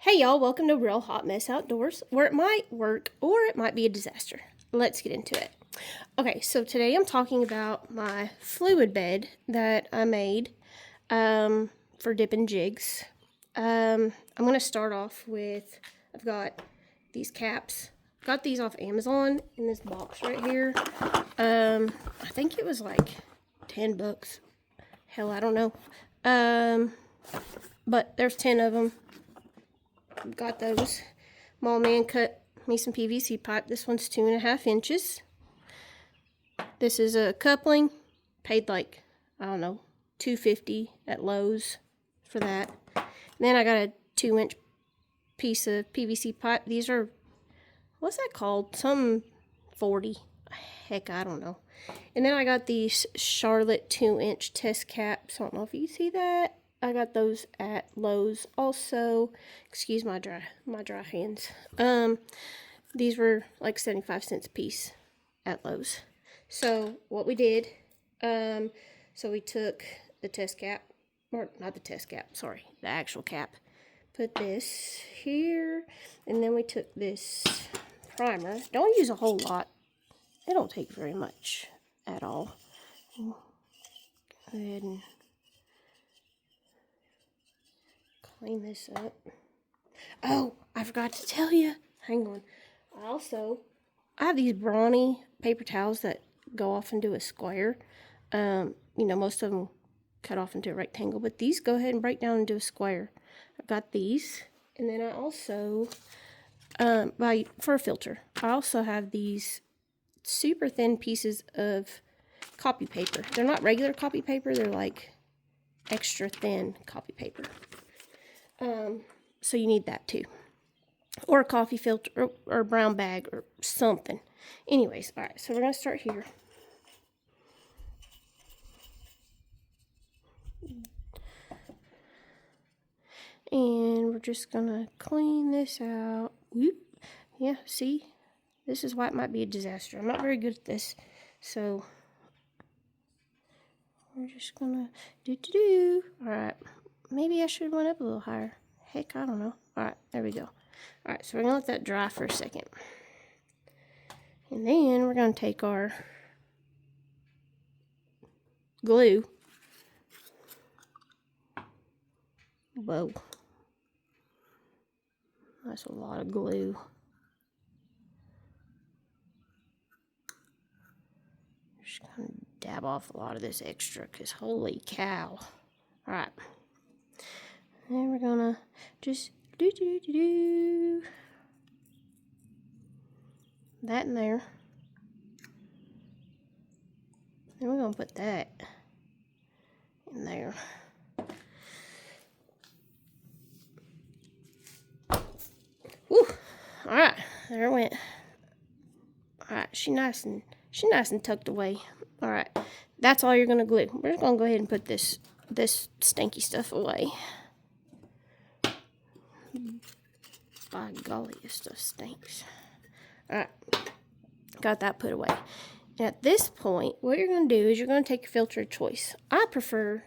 Hey y'all, welcome to Real Hot Mess Outdoors, where it might work or it might be a disaster. Let's get into it. Okay, so today I'm talking about my fluid bed that I made for dipping jigs. I'm going to start off with, I've got these caps. Got these off Amazon in this box right here. I think it was like 10 bucks. Hell, I don't know. But there's 10 of them. Got those. Mall man cut me some PVC pipe. This one's 2.5 inches. This is a coupling. Paid like, I don't know, $2.50 at Lowe's for that. And then I got a 2-inch piece of PVC pipe. These are, what's that called? Some 40. Heck, I don't know. And then I got these Charlotte 2-inch test caps. I don't know if you see that. I got those at Lowe's also. Excuse my dry hands. These were like 75 cents a piece at Lowe's. So what we did, so we took the test cap, or not the test cap, sorry, the actual cap. Put this here, and then we took this primer. Don't use a whole lot. It don't take very much at all. Go ahead and clean this up. Oh, I forgot to tell you. Hang on. I have these brawny paper towels that go off into a square. Most of them cut off into a rectangle, but these go ahead and break down into a square. I've got these, and then I also, for a filter, I also have these super thin pieces of copy paper. They're not regular copy paper. They're like extra thin copy paper. So you need that too. Or a coffee filter or a brown bag or something. Anyways, alright, so we're going to start here. And we're just going to clean this out. Whoop. Yeah, see? This is why it might be a disaster. I'm not very good at this. So, we're just going to do. Alright. Maybe I should have went up a little higher. Heck, I don't know. Alright, there we go. Alright, so we're going to let that dry for a second. And then we're going to take our glue. Whoa. That's a lot of glue. Just going to dab off a lot of this extra, because holy cow. Alright. And we're gonna just do that in there. Then we're gonna put that in there. Whew. Alright, there it went. Alright, she's nice and tucked away. Alright, that's all you're gonna glue. We're just gonna go ahead and put this stinky stuff away. By golly, this stuff stinks. Alright, got that put away. And at this point, what you're going to do is you're going to take your filter of choice. I prefer,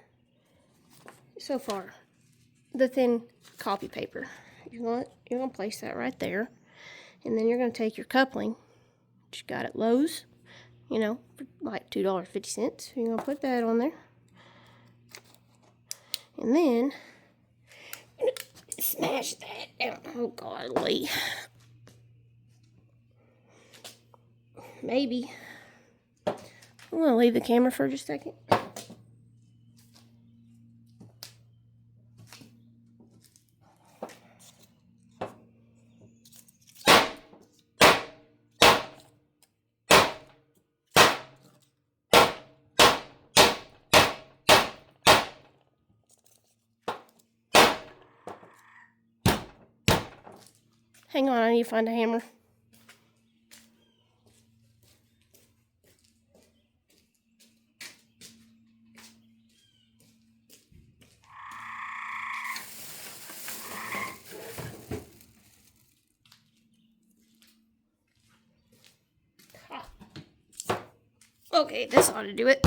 so far, the thin copy paper. You're going to place that right there. And then you're going to take your coupling, which you got at Lowe's, for like $2.50. You're going to put that on there. And then smash that down. Oh, godly. Maybe. I'm going to leave the camera for just a second. Hang on, I need to find a hammer. Okay, this ought to do it.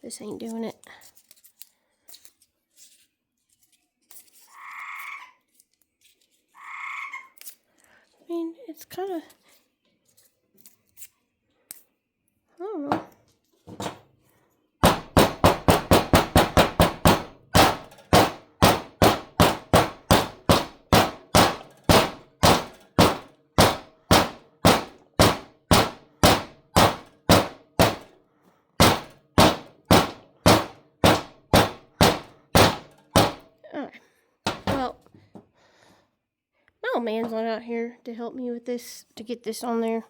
This ain't doing it. I mean, it's kind of, I don't know. Alright. Well, my old man's not out here to help me with this, to get this on there.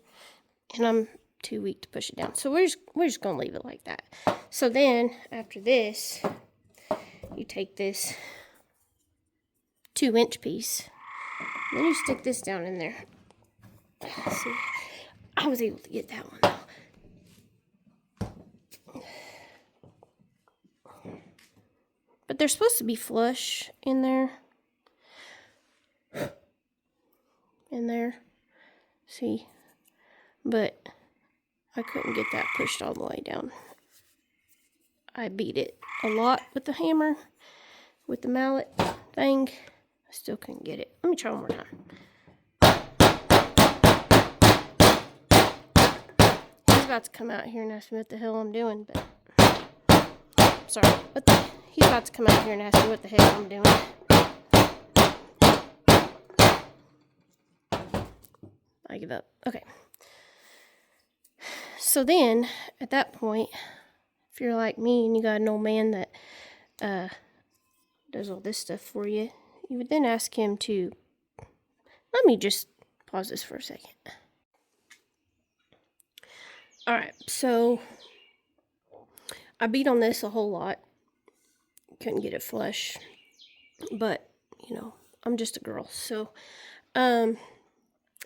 And I'm too weak to push it down. So we're just gonna leave it like that. So then after this, you take this 2-inch piece, then you stick this down in there. See, I was able to get that one though. But they're supposed to be flush in there. See, but I couldn't get that pushed all the way down. I beat it a lot with the hammer, with the mallet thing. I still couldn't get it. Let me try one more time. He's about to come out here and ask me what the hell I'm doing, but sorry. He's about to come out here and ask me what the heck I'm doing. I give up. Okay. So then, at that point, if you're like me and you got an old man that does all this stuff for you, you would then ask him to, let me just pause this for a second. Alright, so I beat on this a whole lot. Couldn't get it flush. But, you know, I'm just a girl. So, I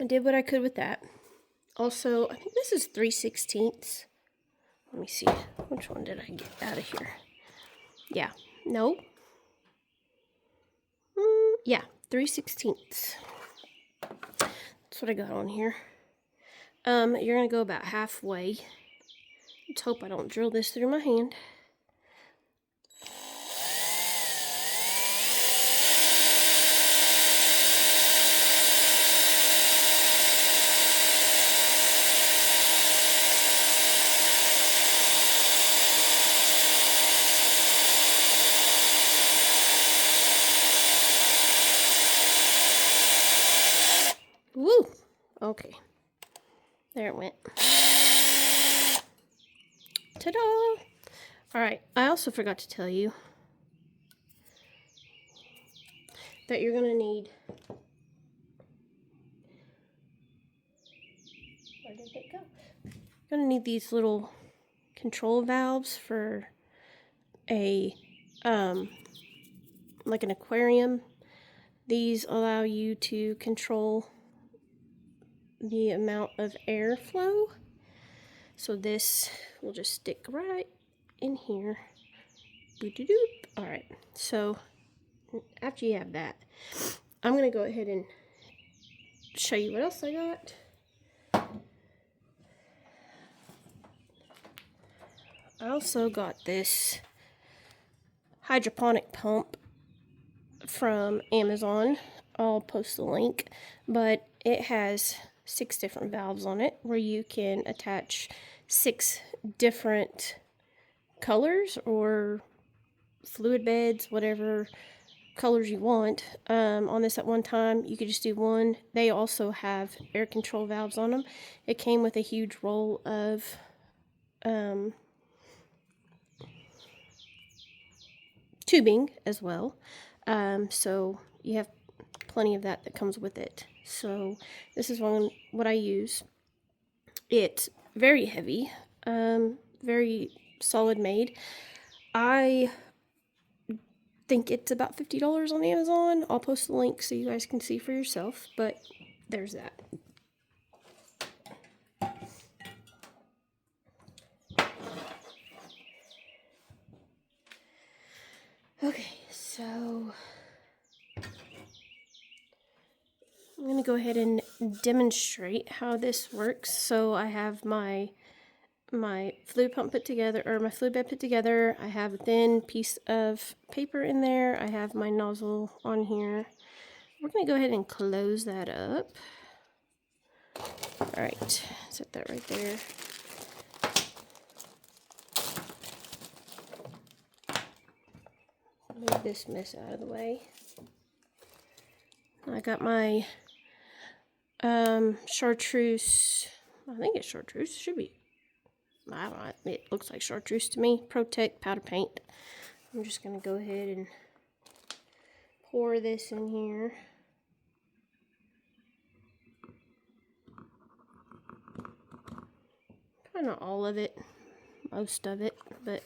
did what I could with that. Also, I think this is 3/16. Let me see. Which one did I get out of here? Yeah. No. Yeah. 3/16. That's what I got on here. You're going to go about halfway. Let's hope I don't drill this through my hand. Woo! Okay. There it went. Ta-da! Alright, I also forgot to tell you that you're going to need... Where did it go? You're going to need these little control valves for a, like an aquarium. These allow you to control the amount of airflow. So this will just stick right in here. Alright, so after you have that, I'm going to go ahead and show you what else I got. I also got this hydroponic pump from Amazon. I'll post the link, but it has 6 different valves on it where you can attach 6 different colors or fluid beds, whatever colors you want on this at one time. You could just do one. They also have air control valves on them. It came with a huge roll of tubing as well, so you have plenty of that comes with it. So this is what I use. It's very heavy, very solid made. I think it's about $50 on Amazon. I'll post the link so you guys can see for yourself, but there's that. Okay, so I'm going to go ahead and demonstrate how this works. So I have my my fluid pump put together, or my fluid bed put together. I have a thin piece of paper in there. I have my nozzle on here. We're going to go ahead and close that up. All right, set that right there. Move this mess out of the way. I got my chartreuse. I think it's chartreuse. Should be. I don't know. It looks like chartreuse to me. Protect powder paint. I'm just going to go ahead and pour this in here. Kind of all of it. Most of it. But,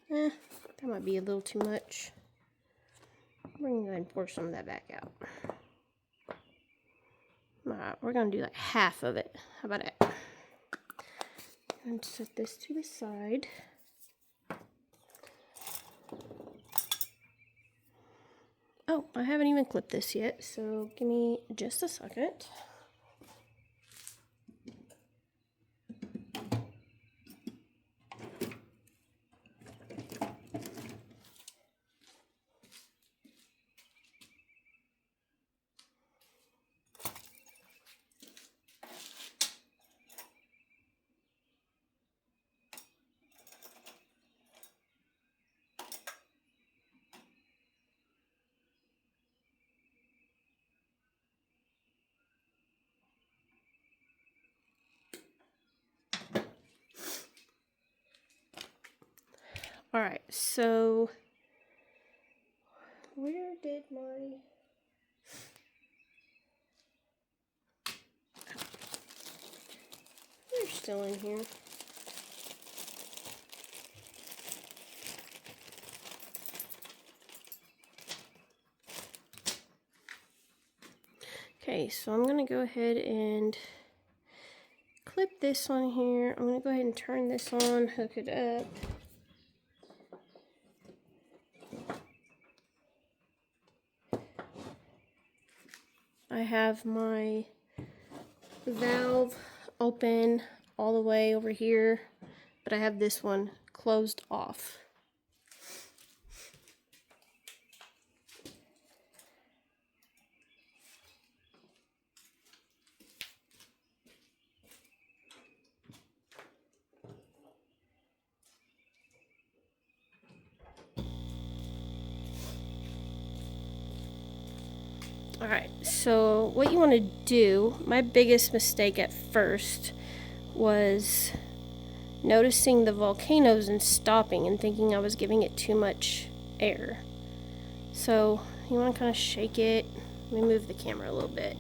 that might be a little too much. We're going to go ahead and pour some of that back out. Alright, we're going to do like half of it. How about that? And set this to the side. Oh, I haven't even clipped this yet, so give me just a second. Alright, so where did my... They're still in here. Okay, so I'm going to go ahead and clip this on here. I'm going to go ahead and turn this on, hook it up. I have my valve open all the way over here, but I have this one closed off. Alright, so what you want to do, my biggest mistake at first was noticing the volcanoes and stopping and thinking I was giving it too much air. So you want to kind of shake it. Let me move the camera a little bit.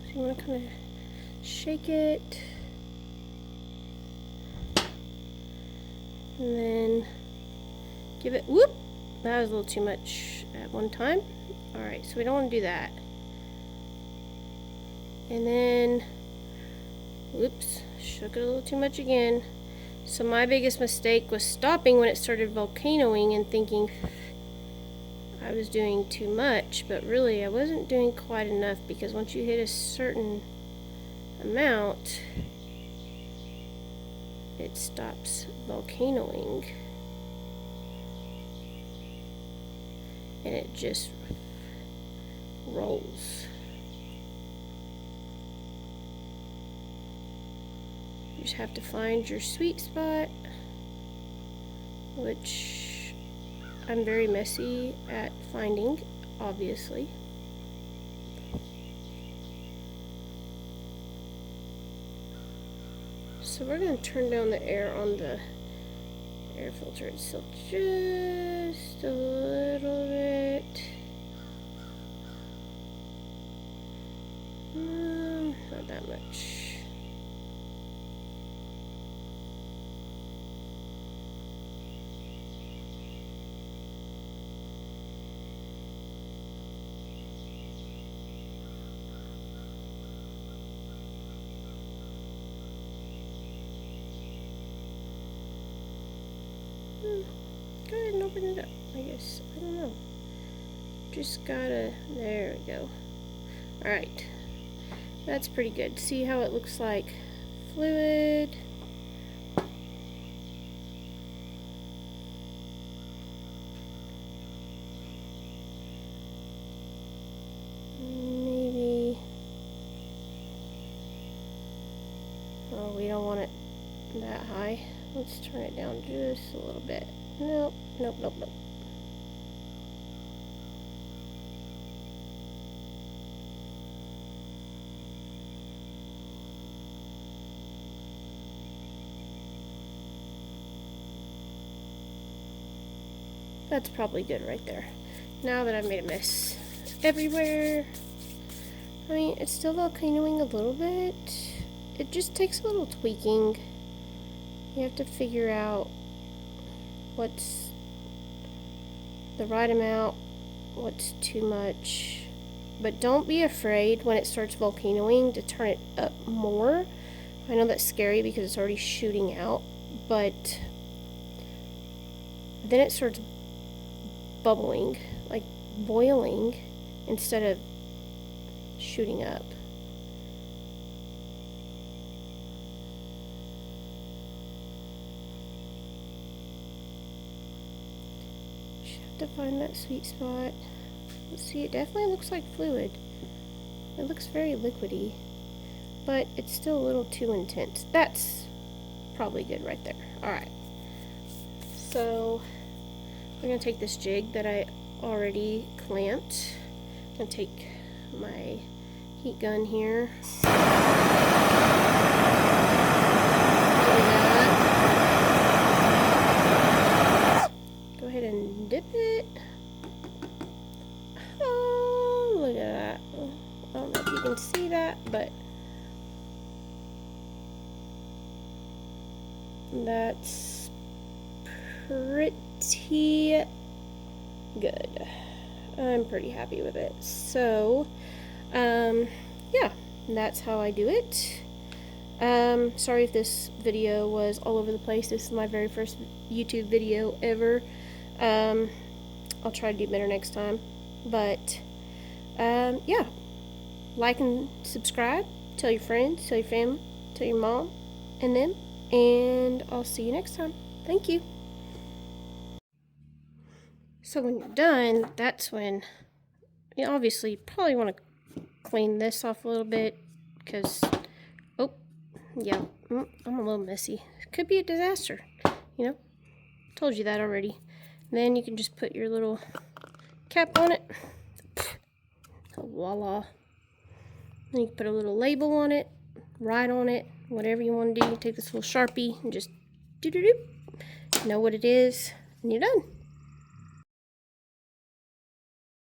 So you want to kind of shake it. And then give it, whoop, that was a little too much at one time. Alright, so we don't want to do that. And then, whoops, shook it a little too much again. So my biggest mistake was stopping when it started volcanoing and thinking I was doing too much, but really I wasn't doing quite enough, because once you hit a certain amount, it stops volcanoing and it just rolls. You just have to find your sweet spot, which I'm very messy at finding, obviously. So we're going to turn down the air on the air filter itself just a little bit. Not that much. Go ahead and open it up, I guess. I don't know. just gotta, there we go. Alright, that's pretty good. See how it looks like fluid? Maybe, oh, we don't want it that high. Let's turn it down just a little bit. Nope, nope, nope, nope. That's probably good right there. Now that I've made a mess everywhere, I mean, it's still volcanoing a little bit. It just takes a little tweaking. You have to figure out what's the right amount, what's too much. But don't be afraid when it starts volcanoing to turn it up more. I know that's scary because it's already shooting out, but then it starts bubbling, like boiling, instead of shooting up. Just have to find that sweet spot. Let's see, it definitely looks like fluid. It looks very liquidy, but it's still a little too intense. That's probably good right there. Alright, so we're going to take this jig that I already clamped. I'm going to take my heat gun here. Go ahead and dip it. Oh, look at that. I don't know if you can see that, but that's pretty good. I'm pretty happy with it. So, yeah, that's how I do it. Sorry if this video was all over the place. This is my very first YouTube video ever. I'll try to do better next time. But, yeah, like and subscribe. Tell your friends, tell your family, tell your mom and them. And I'll see you next time. Thank you. So when you're done, that's when you obviously probably want to clean this off a little bit because, oh, yeah, I'm a little messy. It could be a disaster, you know. Told you that already. And then you can just put your little cap on it. Voila. Then you can put a little label on it, write on it, whatever you want to do. You take this little Sharpie and just do-do-do. Know what it is, and you're done.